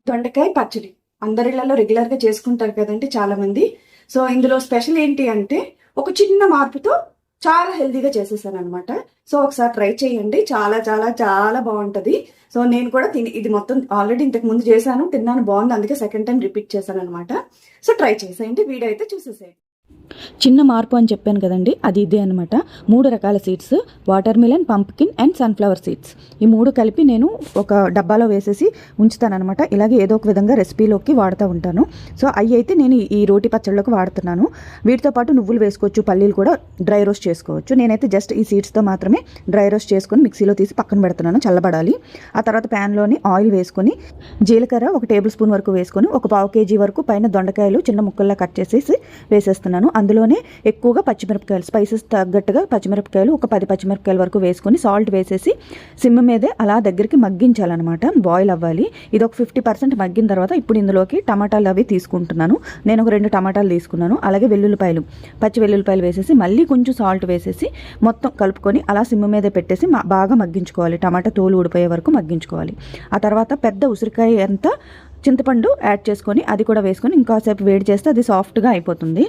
దొండకాయ పచ్చడి అందరిళ్లలో రెగ్యులర్గా చేసుకుంటారు కదండి చాలామంది. సో ఇందులో స్పెషల్ ఏంటి అంటే ఒక చిన్న మార్పుతో చాలా హెల్తీగా చేసేసాను అనమాట. సో ఒకసారి ట్రై చేయండి, చాలా చాలా చాలా బాగుంటుంది. సో నేను కూడా ఇది మొత్తం ఆల్రెడీ ఇంతకు ముందు చేశాను, తిన్నాను, బాగుంది, అందుకే సెకండ్ టైం రిపీట్ చేశాను అనమాట. సో ట్రై చేసేయండి, వీడియో అయితే చూసేసేయండి. చిన్న మార్పు అని చెప్పాను కదండి, అది ఇదే అనమాట. 3 రకాల seeds, water melon, pumpkin and sunflower seeds. ఈ 3 కలిపి నేను ఒక డబ్బాలో వేసేసి ఉంచుతానమాట. ఇలాగే ఏదో ఒక విధంగా రెసిపీలోకి వాడుతూ ఉంటాను. సో అవి అయితే నేను ఈ రోటి పచ్చళ్ళలోకి వాడుతున్నాను. వీటితో పాటు నువ్వులు వేసుకోవచ్చు, పల్లీలు కూడా డ్రై రోస్ట్ చేసుకోవచ్చు. నేనైతే జస్ట్ ఈ సీడ్స్తో మాత్రమే డ్రై రోస్ట్ చేసుకొని మిక్సీలో తీసి పక్కన పెడుతున్నాను, చల్లబడాలి. ఆ తర్వాత ప్యాన్లోని ఆయిల్ వేసుకొని జీలకర్ర 1 టేబుల్ స్పూన్ వరకు వేసుకొని ఒక 1/2 కేజీ వరకు పైన దొండకాయలు చిన్న ముక్కల్లా కట్ చేసేసి వేసేస్తున్నాను. అందులోనే ఎక్కువగా పచ్చిమిరపకాయలు, స్పైసెస్ తగ్గట్టుగా పచ్చిమిరపకాయలు ఒక 10 పచ్చిమిరపకాయల వరకు వేసుకొని సాల్ట్ వేసేసి సిమ్ మీదే అలా దగ్గరికి మగ్గించాలన్నమాట, బాయిల్ అవ్వాలి. ఇది ఒక 50% మగ్గిన తర్వాత ఇప్పుడు ఇందులోకి టమాటాలు అవి తీసుకుంటున్నాను. నేను ఒక 2 టమాటాలు తీసుకున్నాను. అలాగే వెల్లుల్లిపాయలు, పచ్చి వెల్లుల్లిపాయలు వేసేసి మళ్ళీ కొంచెం సాల్ట్ వేసేసి మొత్తం కలుపుకొని అలా సిమ్ మీదే పెట్టేసి బాగా మగ్గించుకోవాలి. టమాటా తోలు ఊడిపోయే వరకు మగ్గించుకోవాలి. ఆ తర్వాత పెద్ద ఉసిరికాయ అంతా చింతపండు యాడ్ చేసుకొని అది కూడా వేసుకొని ఇంకాసేపు వేడి చేస్తే అది సాఫ్ట్గా అయిపోతుంది.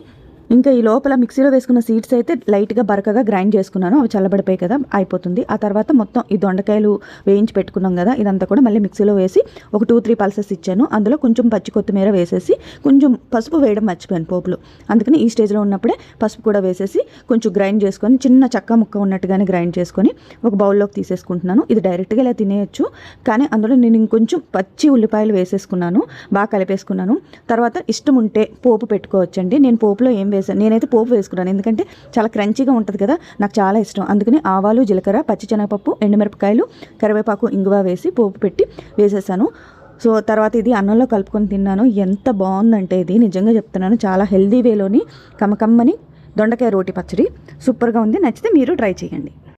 ఇంకా ఈ లోపల మిక్సీలో వేసుకున్న సీడ్స్ అయితే లైట్గా బరకగా గ్రైండ్ చేసుకున్నాను, అవి చల్లబడిపోయి కదా అయిపోతుంది. ఆ తర్వాత మొత్తం ఈ దొండకాయలు వేయించి పెట్టుకున్నాం కదా, ఇదంతా కూడా మళ్ళీ మిక్సీలో వేసి ఒక 2-3 పల్సెస్ ఇచ్చాను. అందులో కొంచెం పచ్చి కొత్తిమీర వేసేసి కొంచెం పసుపు వేయడం మర్చిపోయాను పోపులో, అందుకని ఈ స్టేజ్లో ఉన్నప్పుడే పసుపు కూడా వేసేసి కొంచెం గ్రైండ్ చేసుకొని చిన్న చక్క ముక్క ఉన్నట్టుగానే గ్రైండ్ చేసుకొని ఒక బౌల్లోకి తీసేసుకుంటున్నాను. ఇది డైరెక్ట్గా ఇలా తినేయచ్చు, కానీ అందులో నేను ఇంకొంచెం పచ్చి ఉల్లిపాయలు వేసేసుకున్నాను, బాగా కలిపేసుకున్నాను. తర్వాత ఇష్టం ఉంటే పోపు పెట్టుకోవచ్చండి. నేను పోపులో ఏం నేనైతే పోపు వేసుకున్నాను, ఎందుకంటే చాలా క్రంచీగా ఉంటుంది కదా, నాకు చాలా ఇష్టం. అందుకని ఆవాలు, జీలకర్ర, పచ్చిశనగపప్పు, ఎండుమిరపకాయలు, కరివేపాకు, ఇంగువ వేసి పోపు పెట్టి వేసేసాను. సో తర్వాత ఇది అన్నంలో కలుపుకొని తిన్నాను. ఎంత బాగుందంటే ఇది నిజంగా చెప్తున్నాను, చాలా హెల్దీ వేలోని కమ్మకమ్మని దొండకాయ రోటి పచ్చడి సూపర్గా ఉంది. నచ్చితే మీరు ట్రై చేయండి.